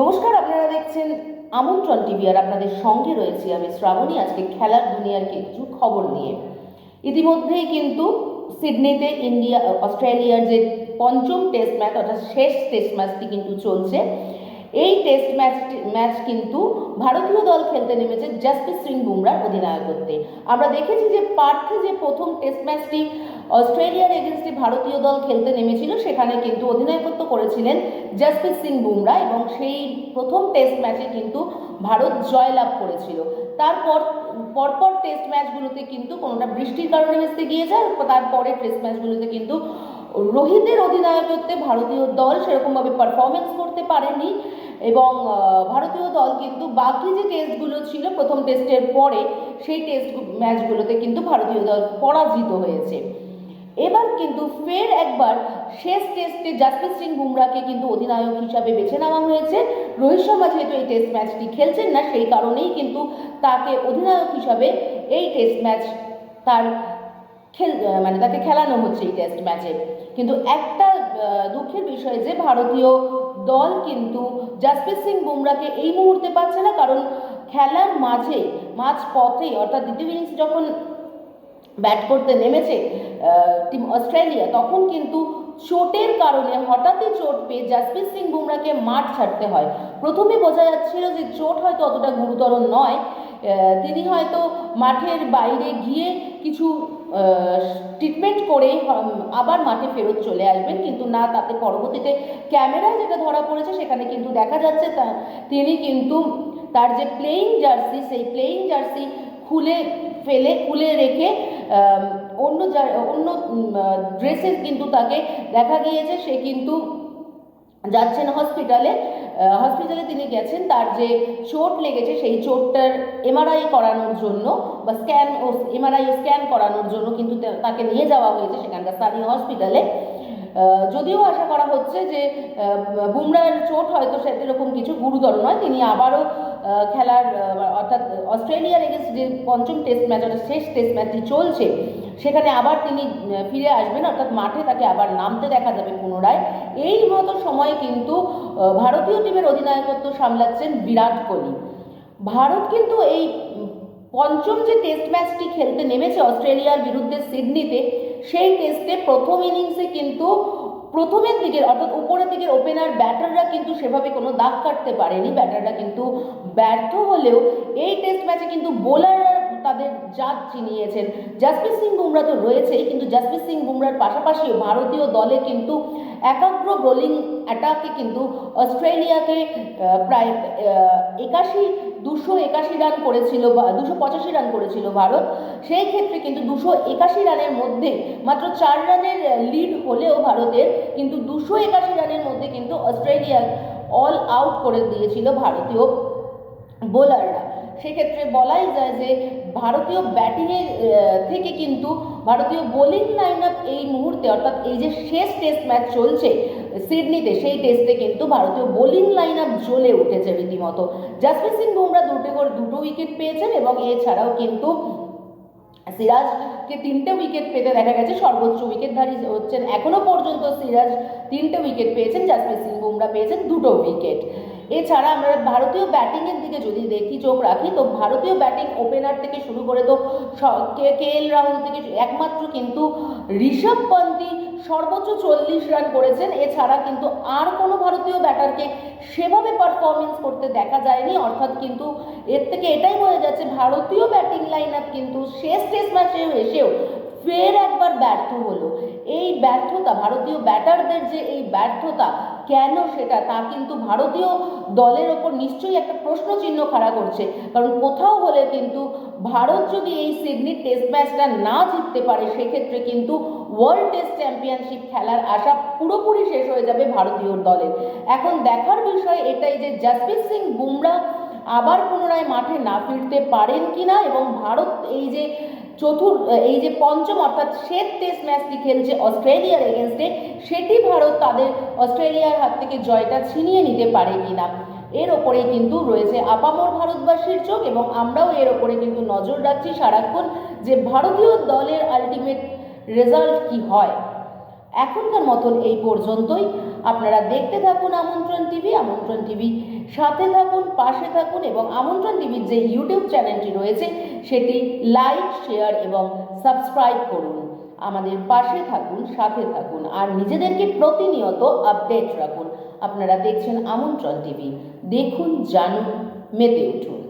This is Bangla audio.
নমস্কার, আপনারা দেখছেন আমন্ত্রণ টিভি আর আপনাদের সঙ্গে রয়েছি আমি শ্রাবণী। আজকে খেলার দুনিয়ার কিছু খবর নিয়ে। ইতিমধ্যেই কিন্তু সিডনিতে অস্ট্রেলিয়ার যে পঞ্চম টেস্ট ম্যাচ অর্থাৎ শেষ টেস্ট ম্যাচটি কিন্তু চলছে। এই টেস্ট ম্যাচ কিন্তু ভারতীয় দল খেলতে নেমেছে জসপ্রীত সিং বুমরার অধিনায়কত্বে। আমরা দেখেছি যে পার্থে যে প্রথম টেস্ট ম্যাচটি অস্ট্রেলিয়ার এগেনস্টে ভারতীয় দল খেলতে নেমেছিল, সেখানে কিন্তু অধিনায়কত্ব করেছিলেন জসপ্রীত সিং বুমরা এবং সেই প্রথম টেস্ট ম্যাচে কিন্তু ভারত জয়লাভ করেছিল। তারপর পরপর টেস্ট ম্যাচগুলোতে কিন্তু কোনোটা বৃষ্টির কারণে ভেস্তে গিয়েছে, আর তারপরে টেস্ট ম্যাচগুলোতে কিন্তু রোহিতের অধিনায়কত্বে ভারতীয় দল সেরকমভাবে পারফরমেন্স করতে পারেনি এবং ভারতীয় দল কিন্তু বাকি যে টেস্টগুলো ছিল প্রথম টেস্টের পরে সেই টেস্ট ম্যাচগুলোতে কিন্তু ভারতীয় দল পরাজিত হয়েছে। এবার কিন্তু ফের একবার শেষ টেস্টে জসপ্রীত সিং বুমরাকে কিন্তু অধিনায়ক হিসাবে বেছে নেওয়া হয়েছে। রোহিত শর্মা যেহেতু এই টেস্ট ম্যাচটি খেলছেন না, সেই কারণেই কিন্তু তাকে অধিনায়ক হিসাবে এই টেস্ট ম্যাচ তার তাকে খেলানো হচ্ছে এই টেস্ট ম্যাচে। কিন্তু একটা দুঃখের বিষয় যে ভারতীয় দল কিন্তু জসপ্রীত সিং বুমরাকে এই মুহূর্তে পাচ্ছে না, কারণ খেলার মাঝ পথে অর্থাৎ দ্বিতীয় ইনিংস যখন ব্যাট করতে নেমেছে টিম অস্ট্রেলিয়া, তখন কিন্তু চোটের কারণে হঠাৎই চোট পেয়ে জসপ্রীত সিং বুমরাকে মাঠ ছাড়তে হয়। প্রথমে বোঝা যাচ্ছিল যে চোট হয়তো অতটা গুরুতর নয়, তিনি হয়তো মাঠের বাইরে গিয়ে কিছু ট্রিটমেন্ট করে আবার মাঠে ফেরত চলে আসবেন, কিন্তু না, তাতে পরবর্তীতে ক্যামেরায় যেটা ধরা পড়েছে সেখানে কিন্তু দেখা যাচ্ছে তিনি কিন্তু তার যে প্লেয়িং জার্সি, সেই প্লেয়িং জার্সি খুলে রেখে অন্য ড্রেসের কিন্তু তাকে দেখা গিয়েছে। সে কিন্তু যাচ্ছেন হসপিটালে তিনি গেছেন। তার যে চোট লেগেছে সেই চোটটার এমআরআই করানোর জন্য বা এমআরআই স্ক্যান করানোর জন্য কিন্তু তাকে নিয়ে যাওয়া হয়েছে সেখানকার স্থানীয় হসপিটালে। যদিও আশা করা হচ্ছে যে বুমরার চোট হয়তো সেরকম কিছু গুরুতর নয়, তিনি আবারও খেলার অর্থাৎ অস্ট্রেলিয়ার এগেন্স্ট যে পঞ্চম টেস্ট ম্যাচ অর্থাৎ শেষ টেস্ট ম্যাচটি চলছে সেখানে আবার তিনি ফিরে আসবেন, অর্থাৎ মাঠে তাকে আবার নামতে দেখা যাবে পুনরায়। এই মতো সময়ে কিন্তু ভারতীয় টিমের অধিনায়কত্ব সামলাচ্ছেন বিরাট কোহলি। ভারত কিন্তু এই পঞ্চম যে টেস্ট ম্যাচটি খেলতে নেমেছে অস্ট্রেলিয়ার বিরুদ্ধে সিডনিতে, সেই টেস্টে প্রথম ইনিংসে কিন্তু প্রথমের দিকের অর্থাৎ উপরের দিকের ওপেনার ব্যাটাররা কিন্তু সেভাবে কোনো দাগ কাটতে পারেনি। ব্যাটাররা কিন্তু ব্যর্থ হলেও এই টেস্ট ম্যাচে কিন্তু বোলাররা তাদের জাত চিনিয়েছেন। জসপ্রীত সিং বুমরা তো রয়েছেই, কিন্তু জসপ্রীত সিং বুমরার পাশাপাশিও ভারতীয় দলে কিন্তু একাগ্র বোলিং অ্যাটাকে কিন্তু অস্ট্রেলিয়াকে প্রায় 281 রান করেছিল বা 285 রান করেছিল ভারত। সেই ক্ষেত্রে কিন্তু 281 রানের মধ্যে মাত্র 4 রানের লিড হলেও ভারতের কিন্তু 281 রানের মধ্যে কিন্তু অস্ট্রেলিয়া অল আউট করে দিয়েছিল ভারতীয় বোলাররা। সেক্ষেত্রে বলাই যায় যে ভারতীয় ব্যাটিংয়ের থেকে কিন্তু ভারতীয় বোলিং লাইন আপ এই মুহূর্তে অর্থাৎ এই যে শেষ টেস্ট ম্যাচ চলছে সিডনিতে, সেই টেস্টে কিন্তু ভারতীয় বোলিং লাইন আপ জ্বলে উঠেছে রীতিমতো। জসপ্রীত সিং বুমরা দুটো উইকেট পেয়েছেন এবং এছাড়াও কিন্তু সিরাজকে 3টে উইকেট পেতে দেখা গেছে। সর্বোচ্চ উইকেটধারী হচ্ছেন এখনো পর্যন্ত সিরাজ, 3টে উইকেট পেয়েছেন। জসপ্রীত সিং বুমরা পেয়েছেন 2টো উইকেট। এছাড়া আমরা ভারতীয় ব্যাটিংয়ের দিকে যদি চোখ রাখি, তো ভারতীয় ব্যাটিং ওপেনার থেকে শুরু করে তো কে এল রাহুল থেকে একমাত্র কিন্তু ঋষভ পন্থী সর্বোচ্চ 40 রান করেছেন। এছাড়া কিন্তু আর কোনো ভারতীয় ব্যাটারকে সেভাবে পারফরমেন্স করতে দেখা যায়নি, অর্থাৎ কিন্তু এর থেকে এটাই বোঝা যাচ্ছে ভারতীয় ব্যাটিং লাইন আপ কিন্তু শেষ টেস্ট ম্যাচে এসেও ফের একবার ব্যর্থ হলো। এই ব্যর্থতা, ভারতীয় ব্যাটারদের যে এই ব্যর্থতা কেন সেটা তা কিন্তু ভারতীয় দলের ওপর নিশ্চয়ই একটা প্রশ্ন চিহ্ন খাড়া করছে। কারণ কোথাও হলে কিন্তু ভারত যদি এই সিডনি টেস্ট ম্যাচটা না জিততে পারে, সেক্ষেত্রে কিন্তু ওয়ার্ল্ড টেস্ট চ্যাম্পিয়নশিপ খেলার আশা পুরোপুরি শেষ হয়ে যাবে ভারতীয় দলের। এখন দেখার বিষয় এটাই যে জসপ্রীত সিং বুমরা আবার পুনরায় মাঠে না ফিরতে পারেন কিনা এবং ভারত এই যে পঞ্চম অর্থাৎ শেষ টেস্ট ম্যাচটি খেলছে অস্ট্রেলিয়ার এগেনস্টে, সেটি ভারত তাদের অস্ট্রেলিয়ার হাত থেকে জয়টা ছিনিয়ে নিতে পারে কিনা, এর ওপরেই কিন্তু রয়েছে আপামর ভারতবাসীর চোখ। এবং আমরাও এর ওপরে কিন্তু নজর রাখছি সারাক্ষণ যে ভারতীয় দলের আলটিমেট রেজাল্ট কি হয়। এখনকার মতন এই পর্যন্তই। আপনারা দেখতে থাকুন আমন্ত্রণ টিভি। সাথে থাকুন, পাশে থাকুন এবং আমন্ত্রণ টিভির যে ইউটিউব চ্যানেলটি রয়েছে সেটি লাইক, শেয়ার এবং সাবস্ক্রাইব করুন। আমাদের পাশে থাকুন, সাথে থাকুন আর নিজেদেরকে প্রতিনিয়ত আপডেট রাখুন। আপনারা দেখছেন আমন্ত্রণ টিভি। দেখুন, জানুন, মেতে উঠুন।